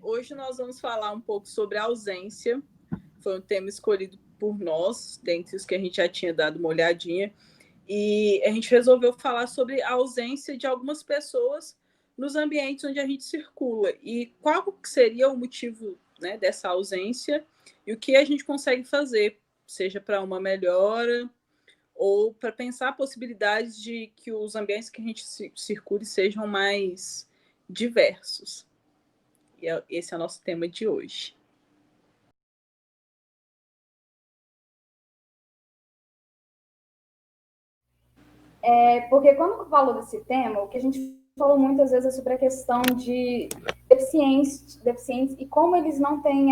Hoje nós vamos falar um pouco sobre a ausência. Foi um tema escolhido por nós, dentre os que a gente já tinha dado uma olhadinha. E a gente resolveu falar sobre a ausência de algumas pessoas nos ambientes onde a gente circula. E qual seria o motivo, né, dessa ausência e o que a gente consegue fazer, seja para uma melhora ou para pensar possibilidades de que os ambientes que a gente circule sejam mais diversos. E esse é o nosso tema de hoje. Porque quando eu falo desse tema, o que a gente falou muitas vezes é sobre a questão de deficientes e como eles não têm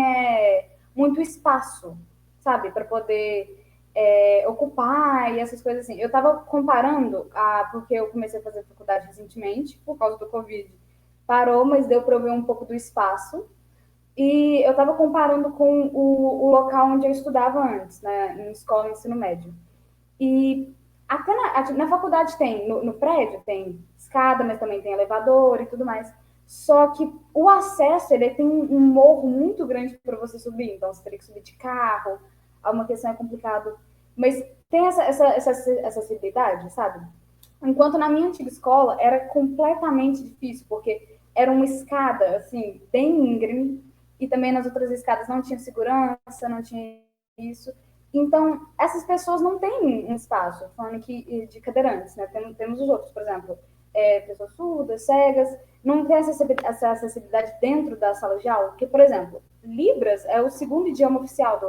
muito espaço, sabe, para poder ocupar e essas coisas assim. Eu estava comparando, porque eu comecei a fazer faculdade recentemente, por causa do Covid. Parou, mas deu para eu ver um pouco do espaço. E eu estava comparando com o local onde eu estudava antes, né, em escola de ensino médio. E até na faculdade tem, no prédio tem escada, mas também tem elevador e tudo mais. Só que o acesso, ele tem um morro muito grande para você subir. Então, você teria que subir de carro, uma questão é complicado. Mas tem essa acessibilidade, sabe? Enquanto na minha antiga escola era completamente difícil, porque era uma escada, assim, bem íngreme, e também nas outras escadas não tinha segurança, não tinha isso. Então, essas pessoas não têm um espaço, falando que de cadeirantes, né? Temos os outros, por exemplo, pessoas surdas, cegas, não tem essa acessibilidade dentro da sala de aula, porque, por exemplo, Libras é o segundo idioma oficial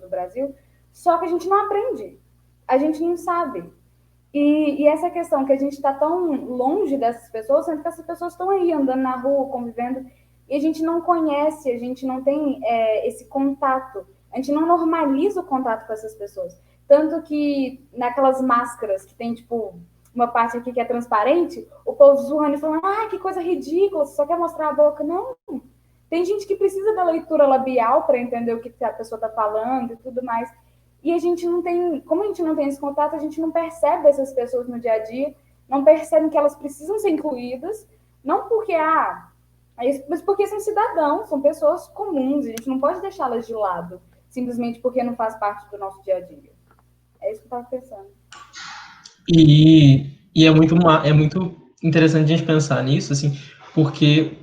do Brasil, só que a gente não aprende, a gente não sabe. E essa questão que a gente está tão longe dessas pessoas, sendo que essas pessoas estão aí andando na rua, convivendo, e a gente não conhece, a gente não tem esse contato, a gente não normaliza o contato com essas pessoas. Tanto que naquelas máscaras que tem, tipo, uma parte aqui que é transparente, o povo zoando e falando, que coisa ridícula, você só quer mostrar a boca. Não, tem gente que precisa da leitura labial para entender o que a pessoa está falando e tudo mais. E a gente não tem, como a gente não tem esse contato, a gente não percebe essas pessoas no dia a dia, não percebe que elas precisam ser incluídas, não porque, mas porque são cidadãos, são pessoas comuns, a gente não pode deixá-las de lado, simplesmente porque não faz parte do nosso dia a dia. É isso que eu estava pensando. E é muito interessante a gente pensar nisso, assim, porque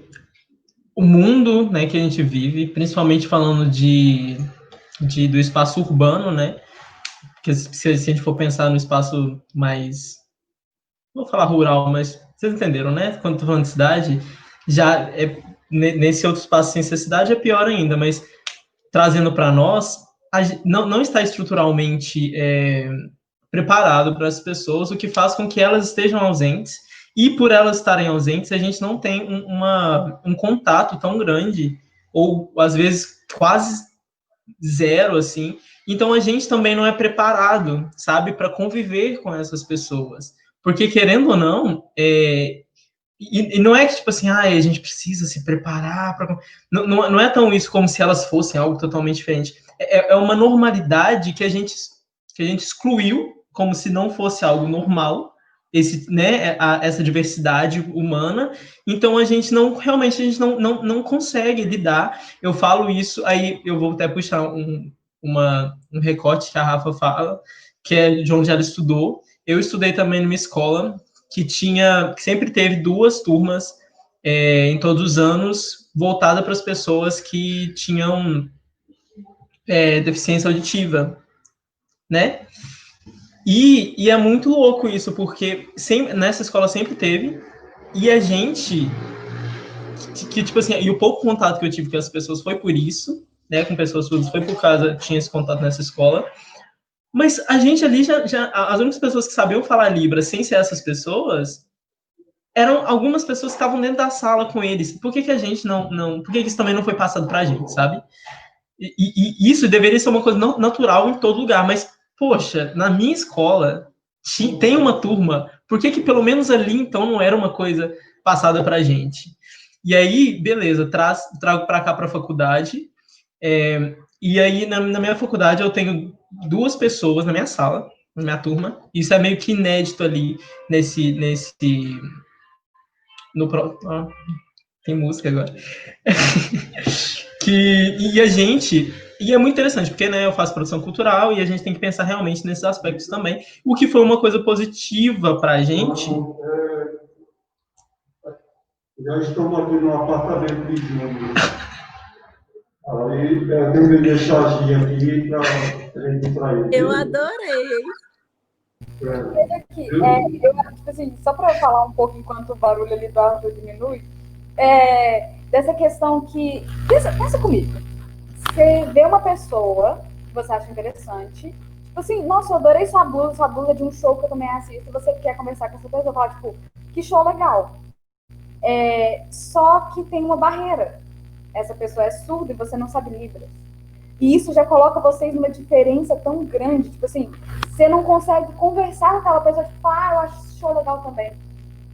o mundo, né, que a gente vive, principalmente falando do espaço urbano, né, que se a gente for pensar no espaço mais, não vou falar rural, mas vocês entenderam, né? Quando estou falando de cidade, já é nesse outro espaço sem ser cidade é pior ainda, mas trazendo para nós, não está estruturalmente preparado para as pessoas, o que faz com que elas estejam ausentes, e por elas estarem ausentes, a gente não tem um contato tão grande, ou às vezes quase zero, assim. Então a gente também não é preparado, sabe, para conviver com essas pessoas. Porque, querendo ou não, e não é que, tipo assim, a gente precisa se preparar para. Não é tão isso como se elas fossem algo totalmente diferente. É uma normalidade que a gente excluiu como se não fosse algo normal, essa diversidade humana. Então a gente não consegue lidar. Eu falo isso, aí eu vou até puxar um recorte que a Rafa fala, que é de onde ela estudou. Eu estudei também numa escola que sempre teve 2 turmas em todos os anos, voltada para as pessoas que tinham deficiência auditiva, né? E é muito louco isso, porque nessa escola sempre teve, e a gente, tipo assim, e o pouco contato que eu tive com as pessoas foi por isso, né, com pessoas surdas, foi por causa, tinha esse contato nessa escola, mas a gente ali as únicas pessoas que sabiam falar Libras sem ser essas pessoas, eram algumas pessoas que estavam dentro da sala com eles. Por que a gente não por que isso também não foi passado pra gente, sabe? E isso deveria ser uma coisa natural em todo lugar, mas, poxa, na minha escola tem uma turma, por que pelo menos ali, então, não era uma coisa passada pra gente? E aí, beleza, trago pra cá pra faculdade, e aí na minha faculdade eu tenho 2 pessoas na minha sala, na minha turma, isso é meio que inédito ali nesse no Tem música agora. E a gente. E é muito interessante, porque né, eu faço produção cultural e a gente tem que pensar realmente nesses aspectos também. O que foi uma coisa positiva para a gente. Já estamos aqui no apartamento de Júnior. Aí tem uma mensagem aqui para ele. Eu adorei, hein? Aqui, tipo assim, só para eu falar um pouco enquanto o barulho ali do Arthur diminui, dessa questão que. Pensa comigo. Você vê uma pessoa que você acha interessante, tipo assim, nossa, eu adorei sua blusa é de um show que eu também assisto, você quer conversar com essa pessoa, fala, tipo, que show legal. Só que tem uma barreira. Essa pessoa é surda e você não sabe Libras. E isso já coloca vocês numa diferença tão grande, tipo assim, você não consegue conversar com aquela pessoa, tipo, eu acho esse show legal também,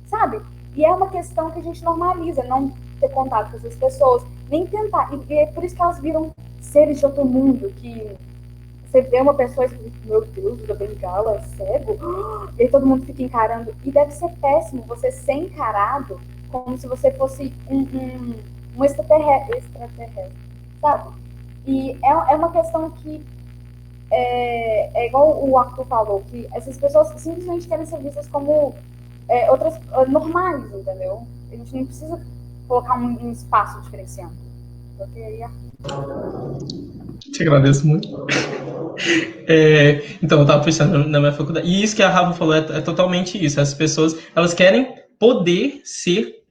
sabe? E é uma questão que a gente normaliza, não ter contato com essas pessoas, nem tentar. E é por isso que elas viram seres de outro mundo, que você vê uma pessoa e diz, meu Deus, usa bengala, é cego, e aí todo mundo fica encarando. E deve ser péssimo você ser encarado como se você fosse um extraterrestre, sabe? E é uma questão que é igual o Arthur falou, que essas pessoas simplesmente querem ser vistas como outras normais, entendeu? A gente não precisa colocar um espaço diferenciando. Porque aí Te agradeço muito. Então, eu estava pensando na minha faculdade. E isso que a Rafa falou é totalmente isso. As pessoas, elas querem poder ser,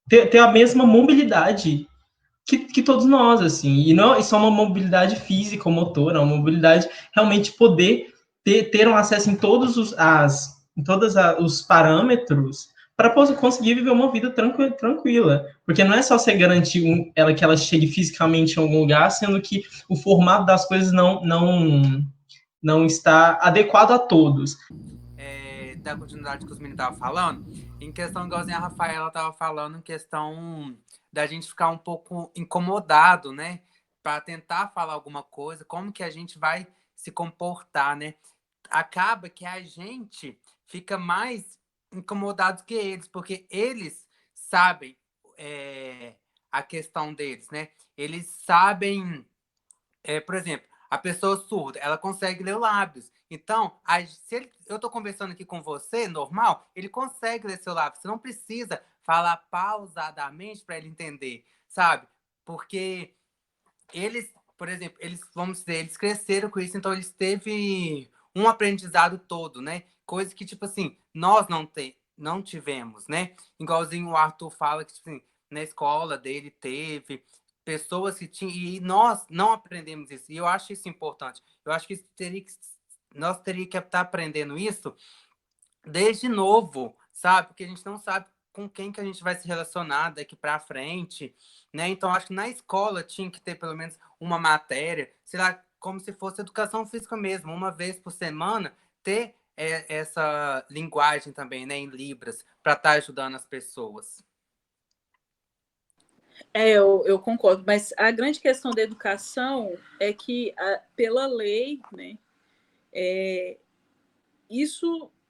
ter a mesma mobilidade que todos nós, assim. E não é só uma mobilidade física ou motora, é uma mobilidade realmente poder ter um acesso em todos os parâmetros para conseguir viver uma vida tranquila. Porque não é só você garantir que ela chegue fisicamente em algum lugar, sendo que o formato das coisas não está adequado a todos. Da continuidade que os meninos estavam falando, em questão, igualzinho a Rafaela estava falando, em questão da gente ficar um pouco incomodado, né? Para tentar falar alguma coisa, como que a gente vai se comportar, né? Acaba que a gente fica mais incomodado que eles, porque eles sabem a questão deles, né? Eles sabem, por exemplo, a pessoa surda, ela consegue ler lábios. Então, eu estou conversando aqui com você, normal, ele consegue ler seu lábio. Você não precisa falar pausadamente para ele entender, sabe? Porque eles, por exemplo, vamos dizer, eles cresceram com isso, então eles teve um aprendizado todo, né? Coisa que, tipo assim, nós não tivemos, né? Igualzinho o Arthur fala que, tipo assim, na escola dele teve pessoas que tinham, e nós não aprendemos isso. E eu acho isso importante. Eu acho que nós teríamos que estar aprendendo isso desde novo, sabe? Porque a gente não sabe com quem que a gente vai se relacionar daqui para frente, né? Então, acho que na escola tinha que ter pelo menos uma matéria, sei lá, como se fosse educação física mesmo, uma vez por semana, ter essa linguagem também, né, em Libras, para estar ajudando as pessoas. Eu concordo, mas a grande questão da educação é que, pela lei, né,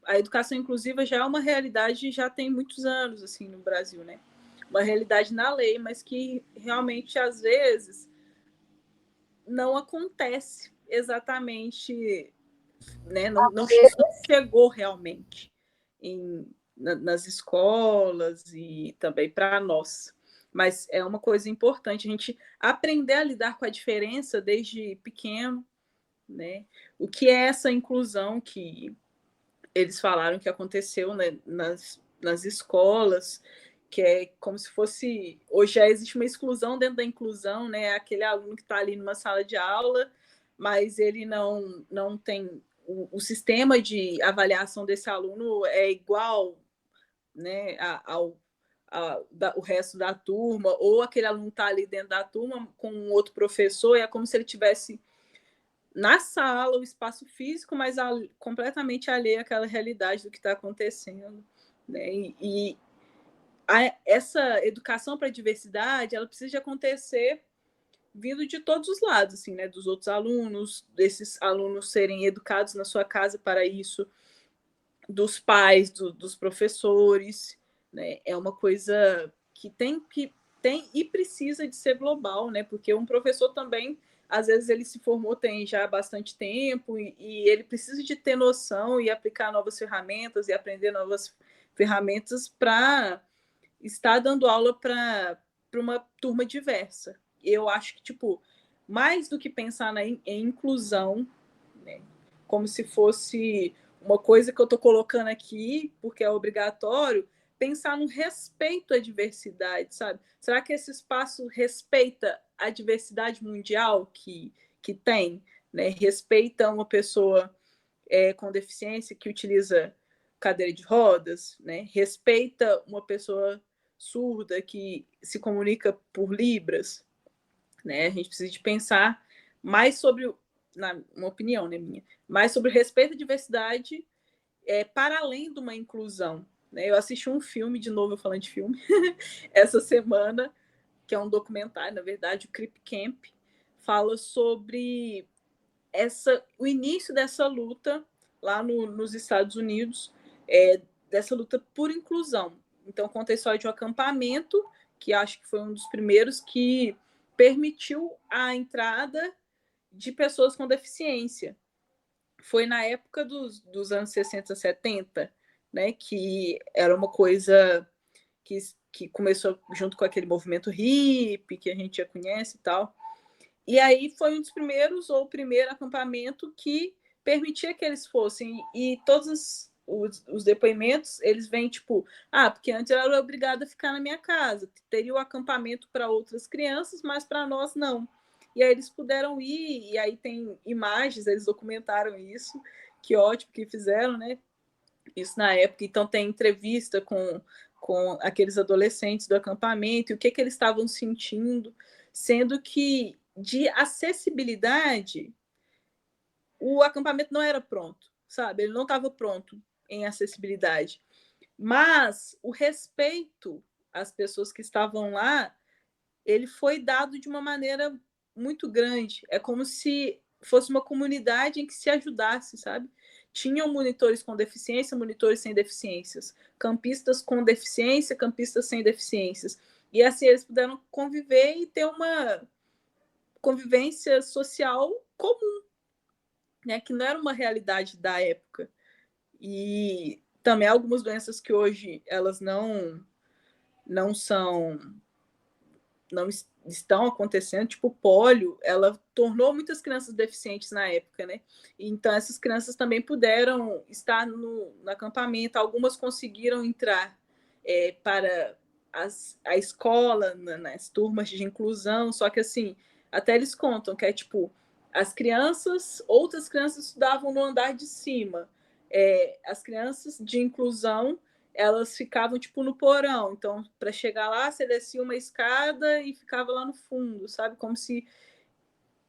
a educação inclusiva já é uma realidade, já tem muitos anos assim no Brasil, né? Uma realidade na lei, mas que realmente às vezes não acontece exatamente, né? Não chegou realmente nas escolas e também para nós. Mas é uma coisa importante a gente aprender a lidar com a diferença desde pequeno, né? O que é essa inclusão que eles falaram que aconteceu, né, nas escolas, que é como se fosse... Hoje já existe uma exclusão dentro da inclusão, né? Aquele aluno que está ali numa sala de aula, mas ele não tem... O sistema de avaliação desse aluno é igual, né, o resto da turma, ou aquele aluno está ali dentro da turma com um outro professor, e é como se ele tivesse na sala, o espaço físico, mas completamente alheio àquela realidade do que está acontecendo, né? Essa educação para a diversidade, ela precisa de acontecer vindo de todos os lados, assim, né? Dos outros alunos, desses alunos serem educados na sua casa para isso, dos pais, dos professores, né? É uma coisa que tem e precisa de ser global, né? Porque um professor também, às vezes, ele se formou tem já bastante tempo e ele precisa de ter noção e aplicar novas ferramentas e aprender novas ferramentas para estar dando aula para uma turma diversa. Eu acho que, tipo, mais do que pensar em inclusão, né, como se fosse uma coisa que eu estou colocando aqui, porque é obrigatório, pensar no respeito à diversidade, sabe? Será que esse espaço respeita a diversidade mundial que tem? Né? Respeita uma pessoa com deficiência que utiliza cadeira de rodas, né? Respeita uma pessoa surda que se comunica por libras, né? A gente precisa de pensar mais sobre, uma opinião, né, minha, mais sobre o respeito à diversidade para além de uma inclusão. Né? Eu assisti um filme, de novo eu falando de filme, essa semana, que é um documentário, na verdade, o Crip Camp, fala sobre o início dessa luta lá nos Estados Unidos, dessa luta por inclusão. Então, conta a história de um acampamento, que acho que foi um dos primeiros que permitiu a entrada de pessoas com deficiência. Foi na época dos anos 60, 70, né, que era uma coisa que começou junto com aquele movimento hippie, que a gente já conhece e tal. E aí foi um dos primeiros, ou o primeiro acampamento que permitia que eles fossem. E todos os depoimentos, eles vêm tipo, porque antes eu era obrigada a ficar na minha casa. Teria o acampamento para outras crianças, mas para nós não. E aí eles puderam ir, e aí tem imagens, eles documentaram isso, que ótimo que fizeram, né? Isso na época. Então tem entrevista com aqueles adolescentes do acampamento, e o que eles estavam sentindo, sendo que de acessibilidade, o acampamento não era pronto, sabe? Ele não estava pronto em acessibilidade. Mas o respeito às pessoas que estavam lá, ele foi dado de uma maneira muito grande. É como se fosse uma comunidade em que se ajudasse, sabe? Tinham monitores com deficiência, monitores sem deficiências, campistas com deficiência, campistas sem deficiências. E assim eles puderam conviver e ter uma convivência social comum, né, que não era uma realidade da época. E também algumas doenças que hoje elas não estão acontecendo, tipo pólio, ela tornou muitas crianças deficientes na época, né? Então essas crianças também puderam estar no acampamento, algumas conseguiram entrar para a escola, nas turmas de inclusão, só que assim, até eles contam que tipo, outras crianças estudavam no andar de cima, as crianças de inclusão elas ficavam tipo no porão, então para chegar lá você descia uma escada e ficava lá no fundo, sabe, como se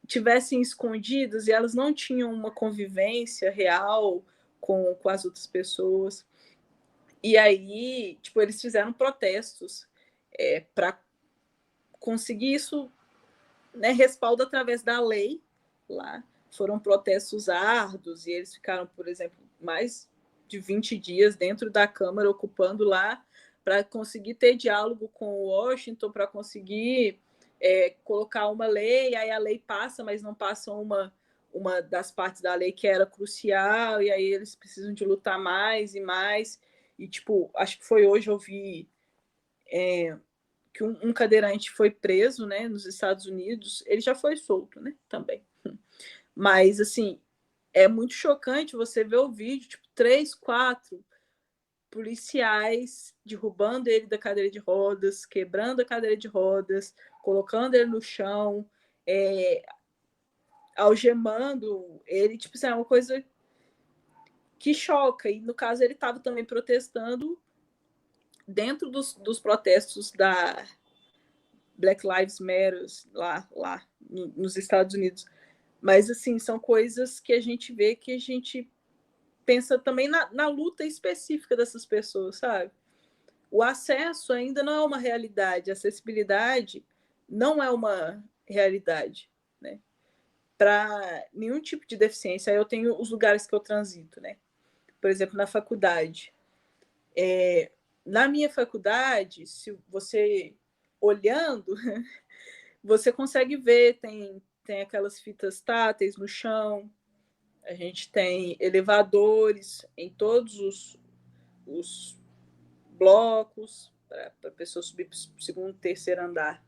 tivessem escondidas e elas não tinham uma convivência real com as outras pessoas. E aí, tipo, eles fizeram protestos para conseguir isso, né, respaldo através da lei lá. Foram protestos árduos e eles ficaram, por exemplo, mais de 20 dias dentro da Câmara, ocupando lá, para conseguir ter diálogo com o Washington, para conseguir colocar uma lei, aí a lei passa, mas não passa uma das partes da lei que era crucial, e aí eles precisam de lutar mais e mais. E, tipo, acho que foi hoje eu vi que um cadeirante foi preso, né, nos Estados Unidos. Ele já foi solto, né, também. Mas, assim, é muito chocante você ver o vídeo, tipo, 3, 4 policiais derrubando ele da cadeira de rodas, quebrando a cadeira de rodas, colocando ele no chão, algemando ele. Tipo, assim, é uma coisa que choca. E, no caso, ele estava também protestando dentro dos protestos da Black Lives Matter lá nos Estados Unidos. Mas, assim, são coisas que a gente vê, que a gente pensa também na luta específica dessas pessoas, sabe? O acesso ainda não é uma realidade, a acessibilidade não é uma realidade, né? Para nenhum tipo de deficiência. Aí eu tenho os lugares que eu transito, né? Por exemplo, na faculdade. Na minha faculdade, se você olhando, você consegue ver, tem aquelas fitas táteis no chão, a gente tem elevadores em todos os blocos para a pessoa subir para o segundo, terceiro andar,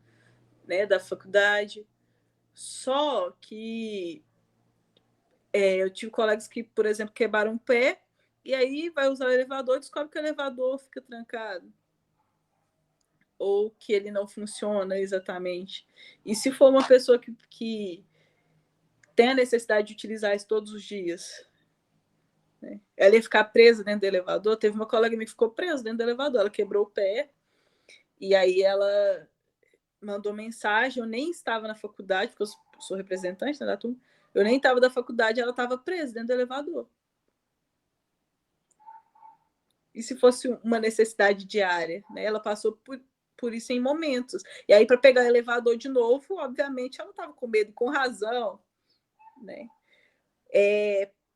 né, da faculdade. Só que eu tive colegas que, por exemplo, quebraram o pé e aí vai usar o elevador e descobre que o elevador fica trancado ou que ele não funciona exatamente. E se for uma pessoa que tem a necessidade de utilizar isso todos os dias, né? Ela ia ficar presa dentro do elevador. Teve uma colega minha que ficou presa dentro do elevador, ela quebrou o pé e aí ela mandou mensagem. Eu nem estava na faculdade, porque eu sou representante, né, da turma. Eu nem estava da faculdade, ela estava presa dentro do elevador. E se fosse uma necessidade diária, né? Ela passou por isso em momentos. E aí, para pegar o elevador de novo, obviamente, ela estava com medo, com razão, né?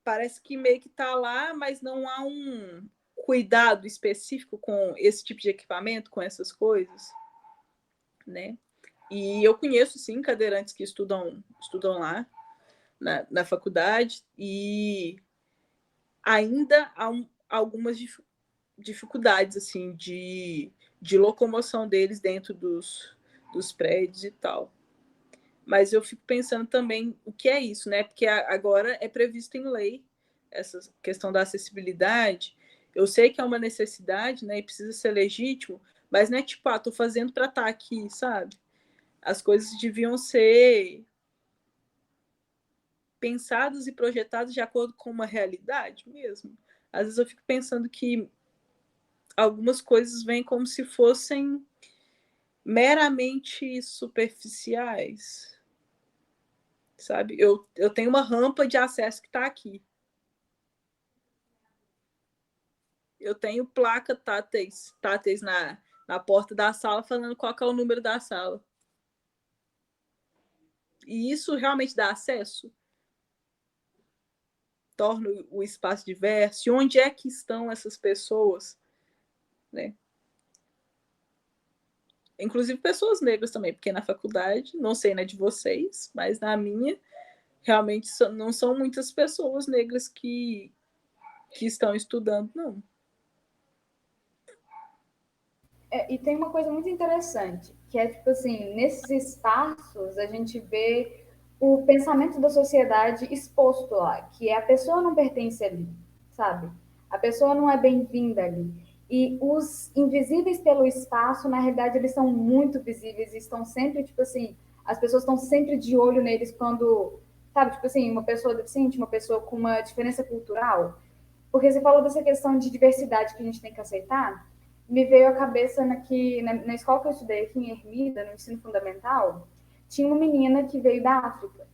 Parece que meio que está lá, mas não há um cuidado específico com esse tipo de equipamento, com essas coisas, né? E eu conheço, sim, cadeirantes que estudam lá na faculdade e ainda há algumas dificuldades, assim, de locomoção deles dentro dos prédios e tal. Mas eu fico pensando também o que é isso, né? Porque agora é previsto em lei essa questão da acessibilidade. Eu sei que é uma necessidade, né? E precisa ser legítimo, mas não é tipo, tô fazendo para estar aqui, sabe? As coisas deviam ser pensadas e projetadas de acordo com uma realidade mesmo. Às vezes eu fico pensando que algumas coisas vêm como se fossem meramente superficiais, sabe? Eu tenho uma rampa de acesso que está aqui. Eu tenho placa táteis na porta da sala falando qual é o número da sala. E isso realmente dá acesso? Torna o espaço diverso? E onde é que estão essas pessoas? Né? Inclusive pessoas negras também, porque na faculdade, não sei, né, de vocês, mas na minha, realmente não são muitas pessoas negras que estão estudando, não. E tem uma coisa muito interessante, que é, tipo assim, nesses espaços a gente vê o pensamento da sociedade exposto lá, que é a pessoa não pertence ali, sabe? A pessoa não é bem-vinda ali. E os invisíveis pelo espaço, na realidade, eles são muito visíveis e estão sempre, tipo assim, as pessoas estão sempre de olho neles quando, sabe, tipo assim, uma pessoa deficiente, uma pessoa com uma diferença cultural. Porque você falou dessa questão de diversidade que a gente tem que aceitar, me veio à cabeça na escola que eu estudei aqui em Ermida, no ensino fundamental, tinha uma menina que veio da África.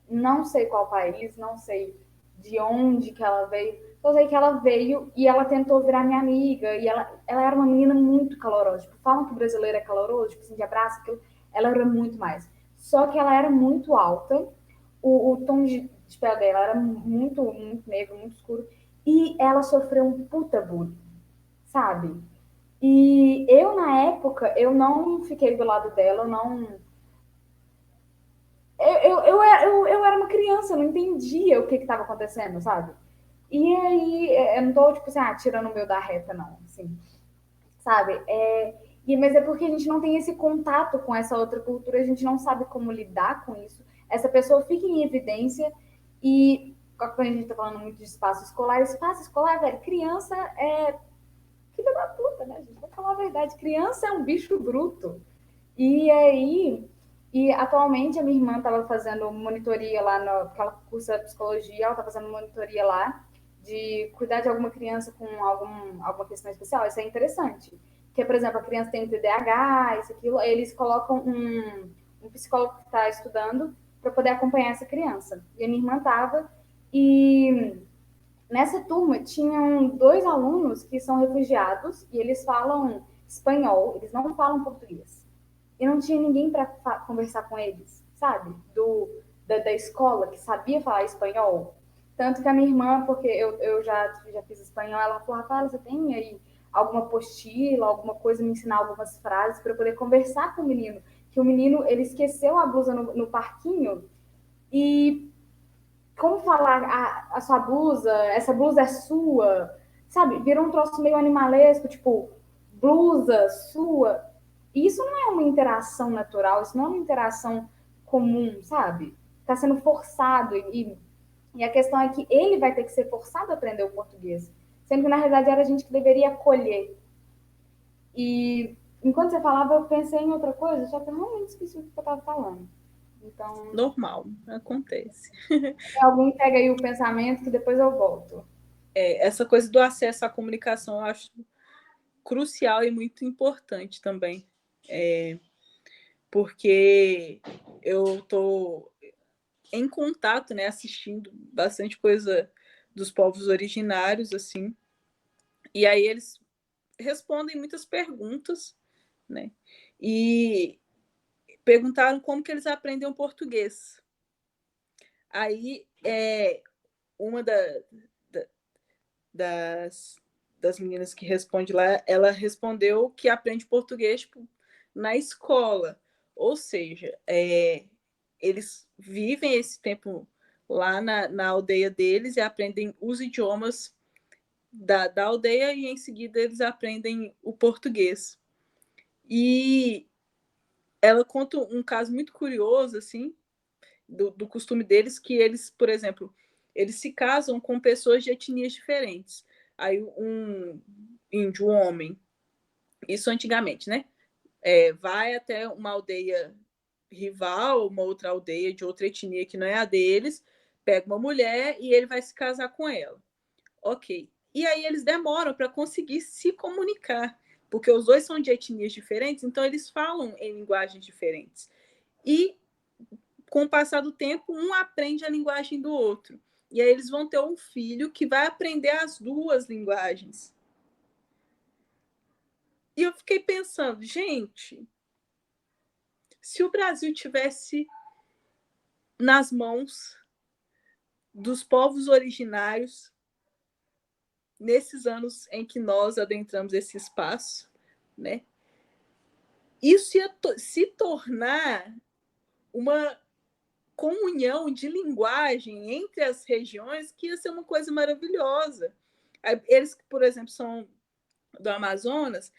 Não sei qual país, não sei de onde que ela veio. Só sei que ela veio e ela tentou virar minha amiga. E ela era uma menina muito calorosa. Tipo, falam que o brasileiro é caloroso, tipo assim, de abraço, aquilo. Ela era muito mais. Só que ela era muito alta. O tom de pele dela era muito, muito negro, muito escuro. E ela sofreu um puta bullying, sabe? E eu, na época, eu não fiquei do lado dela, eu não. Eu era uma criança, eu não entendia o que estava acontecendo, sabe? E aí, eu não tô, tipo assim, tirando o meu da reta, não, assim, sabe? Mas é porque a gente não tem esse contato com essa outra cultura, a gente não sabe como lidar com isso. Essa pessoa fica em evidência e, quando a gente tá falando muito de espaço escolar, velho, criança é filha da puta, né, gente? Vou falar a verdade, criança é um bicho bruto. E aí, atualmente a minha irmã estava fazendo monitoria lá, porque ela cursa psicologia, ela está fazendo monitoria lá, de cuidar de alguma criança com alguma questão especial. Isso é interessante. Porque, por exemplo, a criança tem TDAH, isso, aquilo, aí eles colocam um psicólogo que está estudando para poder acompanhar essa criança. E a minha irmã estava, e nessa turma tinham 2 alunos que são refugiados e eles falam espanhol, eles não falam português. E não tinha ninguém para conversar com eles, sabe? Da escola que sabia falar espanhol. Tanto que a minha irmã, porque eu já fiz espanhol, ela falou, Rafaela, você tem aí alguma apostila, alguma coisa, me ensinar algumas frases para eu poder conversar com o menino. Que o menino, ele esqueceu a blusa no parquinho e como falar a sua blusa, essa blusa é sua, sabe? Virou um troço meio animalesco, tipo, blusa sua. E isso não é uma interação natural, isso não é uma interação comum, sabe? Está sendo forçado e a questão é que ele vai ter que ser forçado a aprender o português, sendo que na realidade era a gente que deveria acolher. E enquanto você falava, eu pensei em outra coisa, só que eu realmente esqueci o que eu estava falando. Então, Normal, acontece. alguém pega aí o pensamento que depois eu volto. Essa coisa do acesso à comunicação eu acho crucial e muito importante também. Porque eu estou em contato, né, assistindo bastante coisa dos povos originários, assim, e aí eles respondem muitas perguntas, né, e perguntaram como que eles aprendem o português. Aí, uma das meninas que responde lá, ela respondeu que aprende português tipo, na escola, ou seja, eles vivem esse tempo lá na aldeia deles e aprendem os idiomas da aldeia e em seguida eles aprendem o português. E ela conta um caso muito curioso, assim, do costume deles, que eles, por exemplo, eles se casam com pessoas de etnias diferentes. Aí um índio, um homem, isso antigamente, né? Vai até uma aldeia rival, uma outra aldeia de outra etnia que não é a deles, pega uma mulher e ele vai se casar com ela. Ok. E aí eles demoram para conseguir se comunicar, porque os dois são de etnias diferentes, então eles falam em linguagens diferentes. E com o passar do tempo, um aprende a linguagem do outro. E aí eles vão ter um filho que vai aprender as duas linguagens. E eu fiquei pensando, gente, se o Brasil tivesse nas mãos dos povos originários, nesses anos em que nós adentramos esse espaço, né? Isso ia se tornar uma comunhão de linguagem entre as regiões que ia ser uma coisa maravilhosa. Eles, por exemplo, são do Amazonas,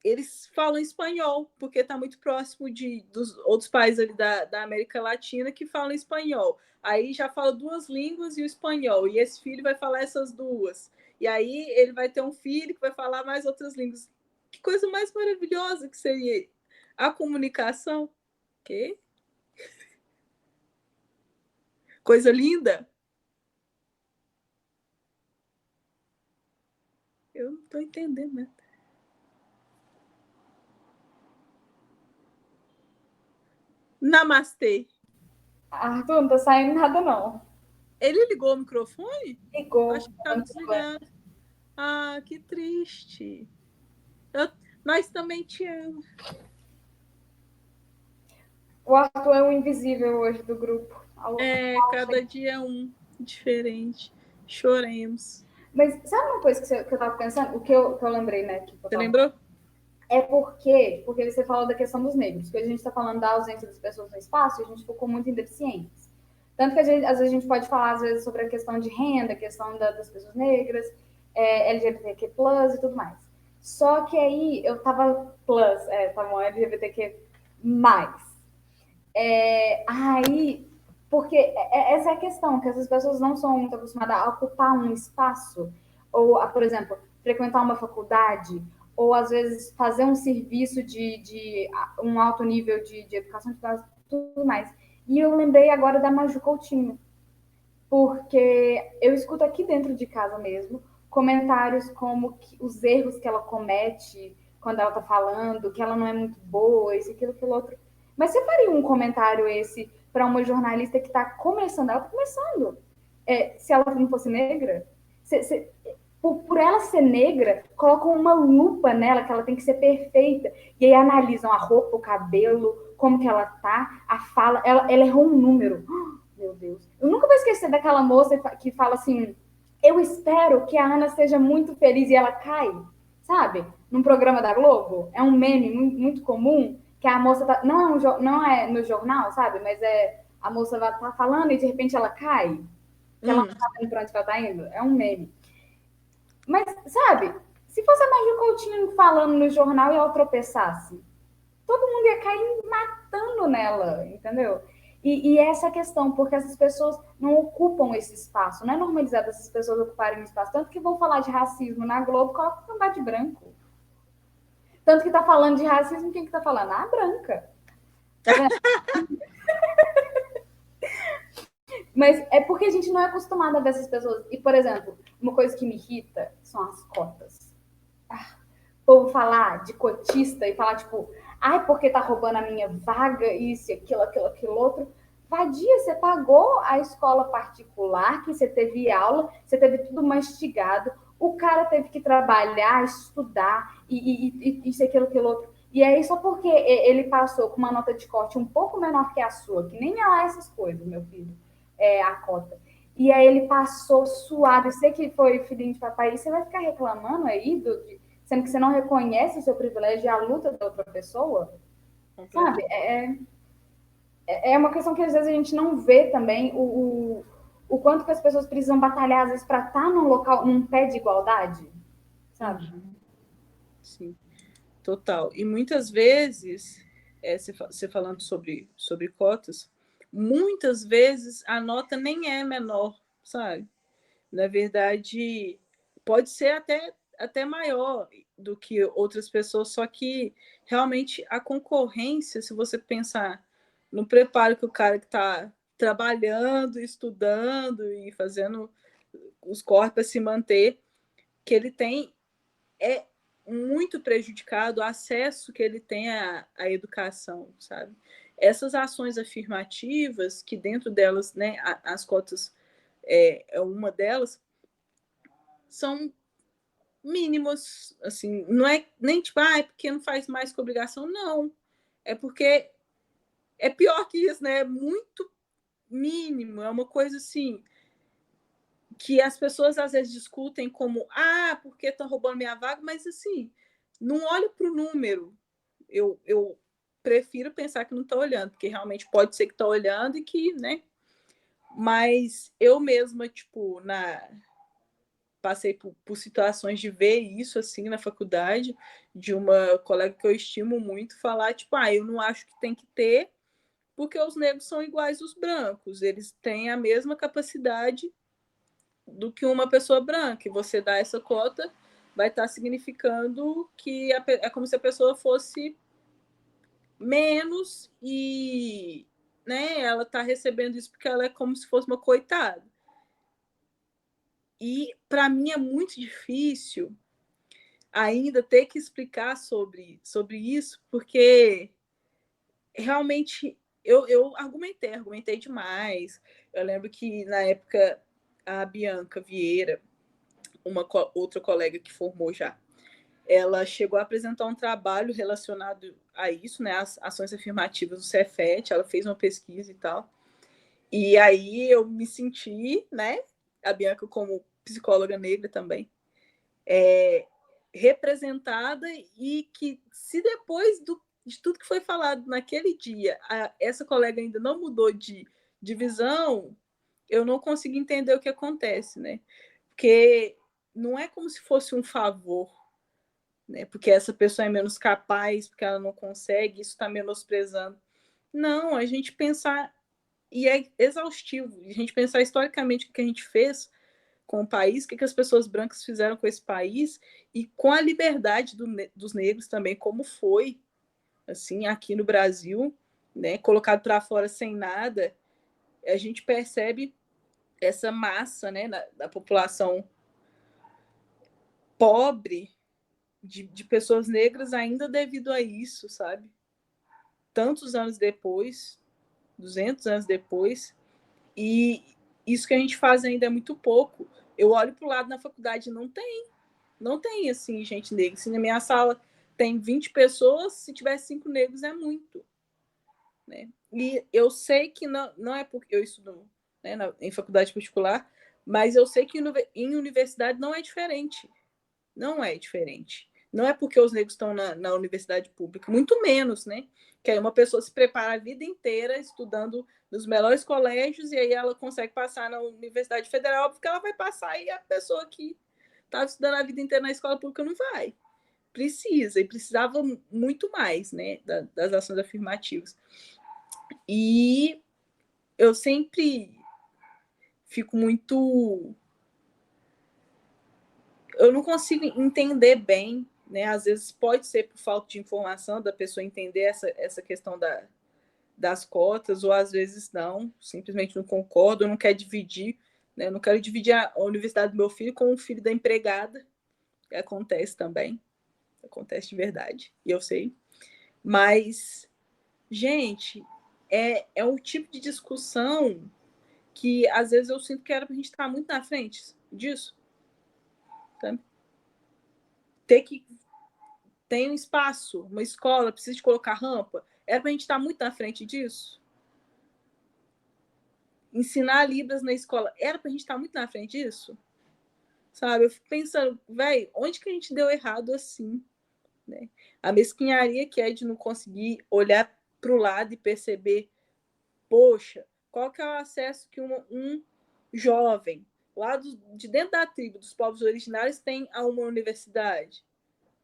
eles falam espanhol, porque está muito próximo dos outros países ali da América Latina que falam espanhol. Aí já fala duas línguas e o espanhol, e esse filho vai falar essas duas. E aí ele vai ter um filho que vai falar mais outras línguas. Que coisa mais maravilhosa que seria a comunicação. Que? Coisa linda. Eu não estou entendendo, né? Namastê. Arthur, não tá saindo nada, não. Ele ligou o microfone? Ligou. Acho que estava desligado. Ah, que triste. Nós também te amamos. O Arthur é o invisível hoje do grupo. Cada dia é um diferente. Choremos. Mas sabe uma coisa que eu tava pensando? O que eu lembrei, né? Você lembrou? É porque você falou da questão dos negros, porque a gente está falando da ausência das pessoas no espaço e a gente focou muito em deficientes. Tanto que às vezes a gente pode falar, às vezes, sobre a questão de renda, a questão das pessoas negras, LGBTQ+, e tudo mais. Só que aí eu tava tava LGBTQ+. Aí, porque essa é a questão, que essas pessoas não são muito acostumadas a ocupar um espaço, ou, por exemplo, frequentar uma faculdade, ou às vezes fazer um serviço de um alto nível de educação de base, tudo mais. E eu lembrei agora da Maju Coutinho, porque eu escuto aqui dentro de casa mesmo comentários como os erros que ela comete quando ela tá falando, que ela não é muito boa, isso, aquilo, outro. Mas você faria um comentário esse para uma jornalista que está começando? Ela está começando. Se ela não fosse negra? Por ela ser negra, colocam uma lupa nela, que ela tem que ser perfeita. E aí analisam a roupa, o cabelo, como que ela tá, a fala. Ela errou um número. Oh, meu Deus. Eu nunca vou esquecer daquela moça que fala assim, eu espero que a Ana seja muito feliz e ela cai, sabe? Num programa da Globo. É um meme muito comum que a moça tá, não é no jornal, sabe? Mas a moça vai estar falando e de repente ela cai. Que ela não tá vendo pra onde ela tá indo. É um meme. Mas, sabe, se fosse a Marli Coutinho falando no jornal e ela tropeçasse, todo mundo ia cair matando nela, entendeu? E essa questão, porque essas pessoas não ocupam esse espaço, não é normalizado essas pessoas ocuparem o espaço, tanto que vão falar de racismo na Globo, coloca o cambá de branco. Tanto que tá falando de racismo, quem que tá falando? A branca. Tá vendo? Mas é porque a gente não é acostumado a ver essas pessoas. E, por exemplo, uma coisa que me irrita são as cotas. O povo falar de cotista e falar, tipo, ai, porque tá roubando a minha vaga, isso, aquilo, outro. Vadia, você pagou a escola particular, que você teve aula, você teve tudo mastigado, o cara teve que trabalhar, estudar, e isso, aquilo, outro. E aí, só porque ele passou com uma nota de corte um pouco menor que a sua, que nem é lá essas coisas, meu filho, a cota. E aí ele passou suado, e sei que foi filhinho de papai, e você vai ficar reclamando aí, sendo que você não reconhece o seu privilégio e a luta da outra pessoa, sabe? É uma questão que às vezes a gente não vê também o quanto que as pessoas precisam batalhar, às vezes, para estar num local, num pé de igualdade, sabe? Sim, total. E muitas vezes, você falando sobre cotas, muitas vezes a nota nem é menor, sabe? Na verdade, pode ser até maior do que outras pessoas, só que realmente a concorrência, se você pensar no preparo que o cara que está trabalhando, estudando e fazendo os corres para se manter, que ele tem, é muito prejudicado o acesso que ele tem à educação, sabe? Essas ações afirmativas, que dentro delas, né, as cotas é uma delas, são mínimos, assim, não é nem tipo, é porque não faz mais que obrigação, não. É porque é pior que isso, né? É muito mínimo, é uma coisa assim que as pessoas às vezes discutem como, porque estão roubando minha vaga, mas assim, não olha para o número. Eu prefiro pensar que não está olhando, porque realmente pode ser que está olhando e que, né? Mas eu mesma, tipo, passei por situações de ver isso assim na faculdade, de uma colega que eu estimo muito falar, tipo, eu não acho que tem que ter, porque os negros são iguais aos brancos, eles têm a mesma capacidade do que uma pessoa branca, e você dá essa cota, vai estar significando que é como se a pessoa fosse menos e, né, ela está recebendo isso porque ela é como se fosse uma coitada. E para mim é muito difícil ainda ter que explicar sobre isso, porque realmente eu argumentei demais. Eu lembro que na época a Bianca Vieira, outra colega que formou já, ela chegou a apresentar um trabalho relacionado a isso, né, as ações afirmativas do Cefet, ela fez uma pesquisa e tal. E aí eu me senti, né, a Bianca como psicóloga negra também, representada, e que se depois de tudo que foi falado naquele dia, essa colega ainda não mudou de visão, eu não consigo entender o que acontece, né? Porque não é como se fosse um favor, né? Porque essa pessoa é menos capaz, porque ela não consegue, isso está menosprezando. Não, a gente pensar, e é exaustivo, a gente pensar historicamente o que a gente fez com o país, o que as pessoas brancas fizeram com esse país e com a liberdade dos negros também, como foi, assim, aqui no Brasil, né, colocado para fora sem nada, a gente percebe essa massa, né, da população pobre de pessoas negras ainda devido a isso, sabe? Tantos anos depois, 200 anos depois, e isso que a gente faz ainda é muito pouco. Eu olho para o lado na faculdade, não tem assim gente negra. Se na minha sala tem 20 pessoas, se tiver 5 negros é muito, né? E eu sei que não é porque eu estudo, né, em faculdade particular, Mas eu sei que em universidade não é diferente. Não é diferente. Não é porque os negros estão na universidade pública, muito menos, né? Que aí uma pessoa se prepara a vida inteira estudando nos melhores colégios e aí ela consegue passar na Universidade Federal, óbvio que ela vai passar e a pessoa que estava estudando a vida inteira na escola pública não vai. Precisa, e precisava muito mais, né, das ações afirmativas. E eu sempre fico muito... Eu não consigo entender bem, né? Às vezes pode ser por falta de informação da pessoa entender essa questão das cotas, ou às vezes não, simplesmente não concordo, eu não quero dividir, né? Eu não quero dividir a universidade do meu filho com o filho da empregada, que acontece também, acontece de verdade, e eu sei. Mas, gente, é um tipo de discussão que às vezes eu sinto que era para a gente estar muito na frente disso. Sabe? Tem um espaço, uma escola, precisa de colocar rampa. Era para a gente estar muito na frente disso? Ensinar Libras na escola, era para a gente estar muito na frente disso? Sabe? Eu fico pensando, velho, onde que a gente deu errado assim? Né? A mesquinharia que é de não conseguir olhar para o lado e perceber, poxa, qual que é o acesso que um jovem lá de dentro da tribo dos povos originários tem a uma universidade?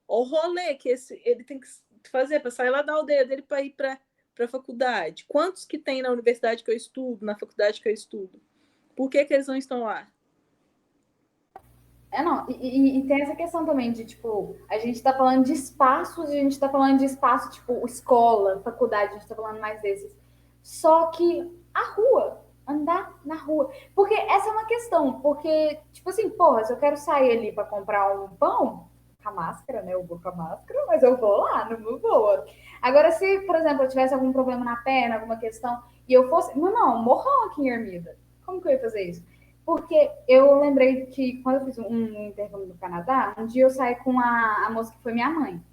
O rolê que ele tem que fazer para sair lá da aldeia dele para ir para a faculdade. Quantos que tem na universidade que eu estudo, na faculdade que eu estudo? Por que eles não estão lá? Não, e tem essa questão também de, tipo, a gente tá falando de espaços, a gente tá falando de espaço, tipo, escola, faculdade, a gente tá falando mais desses. Só que a rua, andar na rua. Porque essa é uma questão, porque, tipo assim, porra, se eu quero sair ali para comprar um pão, com a máscara, né? Eu vou com a máscara, mas eu vou lá, não vou. Agora, se, por exemplo, eu tivesse algum problema na perna, alguma questão, e eu fosse. Não, morrão aqui em Ermida. Como que eu ia fazer isso? Porque eu lembrei que quando eu fiz um intercâmbio no Canadá, um dia eu saí com a moça que foi minha mãe.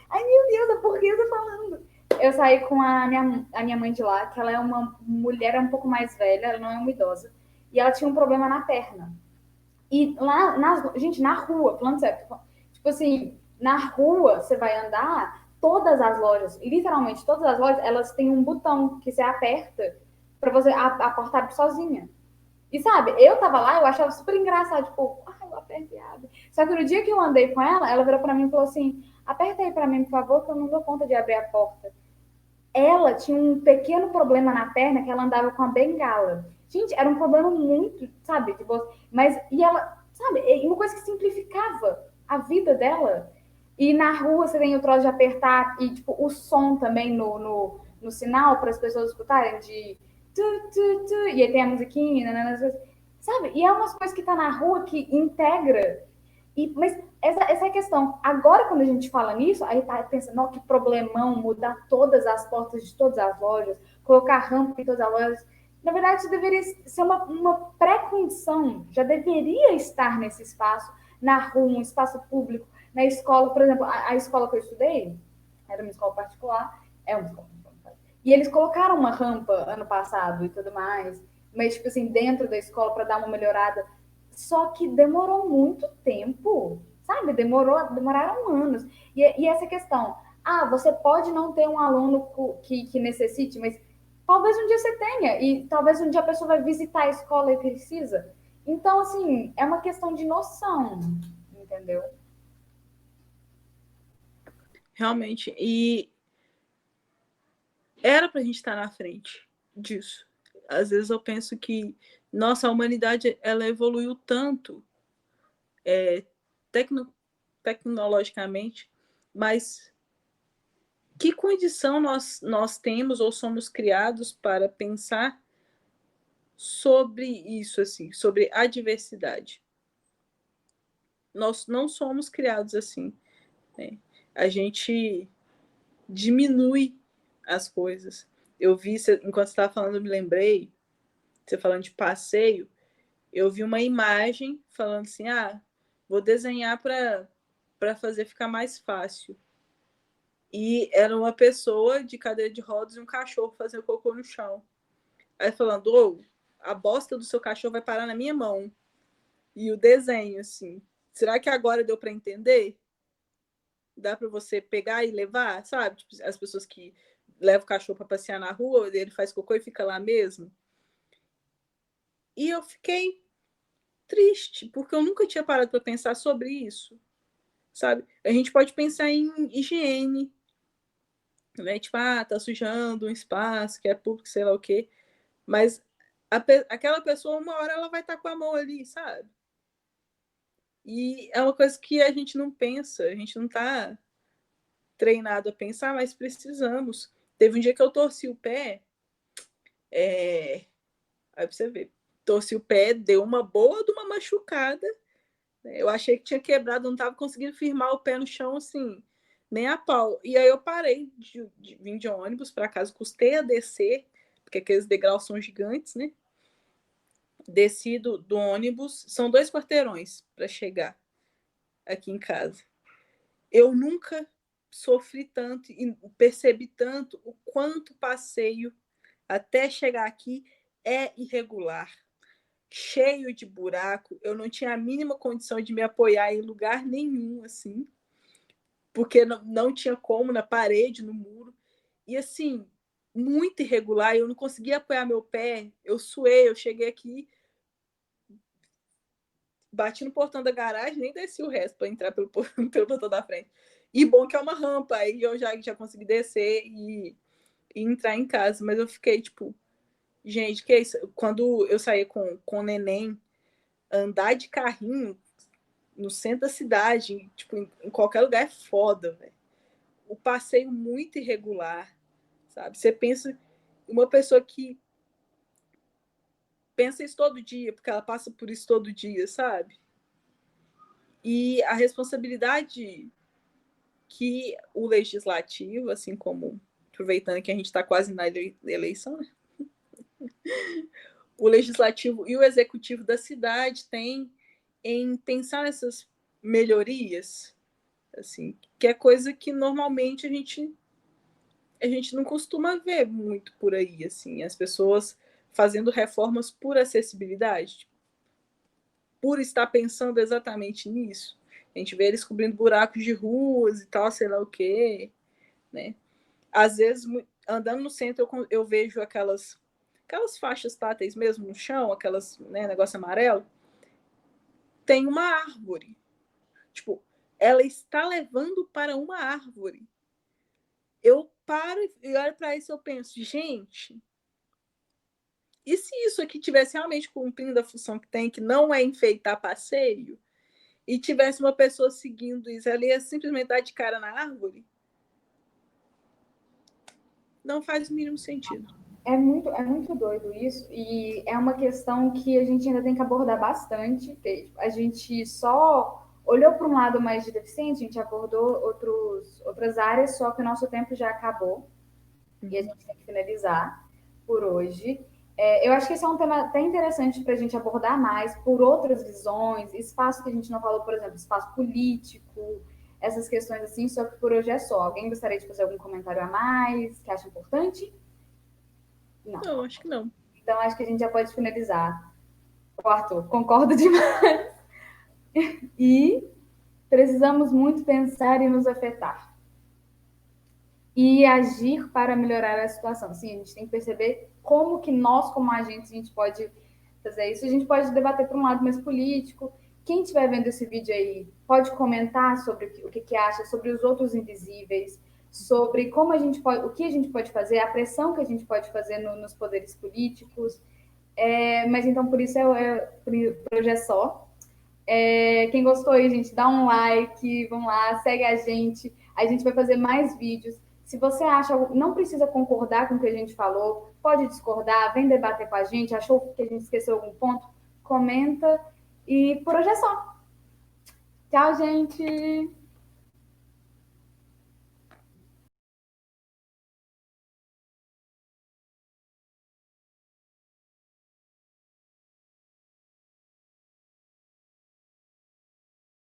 Ai, meu Deus, a portuguesa falando. Eu saí com a minha mãe de lá, que ela é uma mulher um pouco mais velha, ela não é uma idosa, e ela tinha um problema na perna. E lá, gente, na rua, falando sério, tipo assim, na rua você vai andar, todas as lojas, literalmente todas as lojas, elas têm um botão que você aperta para você a porta abre sozinha. E sabe, eu tava lá, eu achava super engraçado, tipo, eu aperto e abre. Só que no dia que eu andei com ela virou pra mim e falou assim, aperta aí pra mim, por favor, que eu não dou conta de abrir a porta. Ela tinha um pequeno problema na perna, que ela andava com a bengala. Gente, era um problema muito, sabe, de boa. Mas, e ela, sabe, uma coisa que simplificava a vida dela. E na rua você tem o troço de apertar, e tipo, o som também no sinal, para as pessoas escutarem, de e aí tem a musiquinha, sabe? E é umas coisas que tá na rua que integra. Mas essa é a questão. Agora, quando a gente fala nisso, aí tá pensando, que problemão mudar todas as portas de todas as lojas, colocar rampa em todas as lojas. Na verdade, isso deveria ser uma pré-condição, já deveria estar nesse espaço, na rua, um espaço público, na escola. Por exemplo, a escola que eu estudei, era uma escola particular, é uma escola. E eles colocaram uma rampa ano passado e tudo mais, mas, tipo assim, dentro da escola para dar uma melhorada. Só que demorou muito tempo, sabe? Demoraram anos. E essa questão, você pode não ter um aluno que necessite, mas talvez um dia você tenha, e talvez um dia a pessoa vai visitar a escola e precisa. Então, assim, é uma questão de noção, entendeu? Realmente. E era para a gente estar na frente disso. Às vezes eu penso que nossa humanidade ela evoluiu tanto tecnologicamente, mas que condição nós temos ou somos criados para pensar sobre isso, assim, sobre a diversidade? Nós não somos criados assim, né? A gente diminui as coisas. Eu vi, enquanto você estava falando, eu me lembrei, você falando de passeio, eu vi uma imagem falando assim, vou desenhar para fazer ficar mais fácil. E era uma pessoa de cadeira de rodas e um cachorro fazendo cocô no chão. Aí falando, a bosta do seu cachorro vai parar na minha mão. E o desenho, assim. Será que agora deu para entender? Dá para você pegar e levar, sabe? Tipo, as pessoas que levam o cachorro para passear na rua, ele faz cocô e fica lá mesmo. E eu fiquei triste, porque eu nunca tinha parado para pensar sobre isso, sabe? A gente pode pensar em higiene, né? Tipo, tá sujando um espaço que é público, sei lá o quê. Mas aquela pessoa, uma hora, ela vai estar com a mão ali, sabe? E é uma coisa que a gente não pensa, a gente não está treinado a pensar, mas precisamos. Teve um dia que eu torci o pé, aí pra você ver, torci o pé, deu uma boa de uma machucada, né? Eu achei que tinha quebrado, não estava conseguindo firmar o pé no chão, assim, nem a pau. E aí eu parei de vir de ônibus para casa, custei a descer, porque aqueles degraus são gigantes, né? Desci do ônibus, são 2 quarteirões para chegar aqui em casa. Eu nunca sofri tanto e percebi tanto o quanto o passeio até chegar aqui é irregular, cheio de buraco. Eu não tinha a mínima condição de me apoiar em lugar nenhum, assim, porque não tinha como, na parede, no muro. E, assim, muito irregular, eu não conseguia apoiar meu pé, eu suei, eu cheguei aqui, bati no portão da garagem, nem desci o resto para entrar pelo portão da frente. E bom que é uma rampa, aí eu já consegui descer e entrar em casa. Mas eu fiquei, tipo, gente, que é isso? Quando eu saía com o neném, andar de carrinho no centro da cidade, tipo, em qualquer lugar é foda, velho. O passeio muito irregular, sabe? Você pensa, uma pessoa que pensa isso todo dia, porque ela passa por isso todo dia, sabe? E a responsabilidade que o legislativo, assim como, aproveitando que a gente está quase na eleição, né? O legislativo e o executivo da cidade têm em pensar nessas melhorias, assim, que é coisa que normalmente a gente não costuma ver muito por aí, assim, as pessoas fazendo reformas por acessibilidade, por estar pensando exatamente nisso. A gente vê eles cobrindo buracos de ruas e tal, sei lá o quê, né? Às vezes, andando no centro, eu vejo aquelas faixas táteis mesmo no chão, aquelas, né, negócio amarelo. Tem uma árvore. Tipo, ela está levando para uma árvore. Eu paro e olho para isso e eu penso, gente, e se isso aqui tivesse realmente cumprindo a função que tem, que não é enfeitar passeio, e tivesse uma pessoa seguindo isso, ela ia simplesmente dar de cara na árvore? Não faz o mínimo sentido. É muito doido isso, e é uma questão que a gente ainda tem que abordar bastante. A gente só olhou para um lado mais de deficiente, a gente abordou outras áreas, só que o nosso tempo já acabou e a gente tem que finalizar por hoje. Eu acho que esse é um tema até interessante para a gente abordar mais por outras visões, espaço que a gente não falou, por exemplo, espaço político, essas questões assim, só que por hoje é só. Alguém gostaria de fazer algum comentário a mais que acha importante? Não, acho que não. Então, acho que a gente já pode finalizar. Arthur, concordo demais. E precisamos muito pensar e nos afetar. E agir para melhorar a situação. Sim, a gente tem que perceber como que nós, como agentes, a gente pode fazer isso. A gente pode debater por um lado mais político. Quem estiver vendo esse vídeo aí, pode comentar sobre o que acha, sobre os outros invisíveis, sobre como a gente pode, o que a gente pode fazer, a pressão que a gente pode fazer nos poderes políticos. Mas então, por isso, por hoje é só. Quem gostou aí, gente, dá um like, vamos lá, segue a gente vai fazer mais vídeos. Se você acha, não precisa concordar com o que a gente falou, pode discordar, vem debater com a gente, achou que a gente esqueceu algum ponto, comenta, e por hoje é só. Tchau, gente!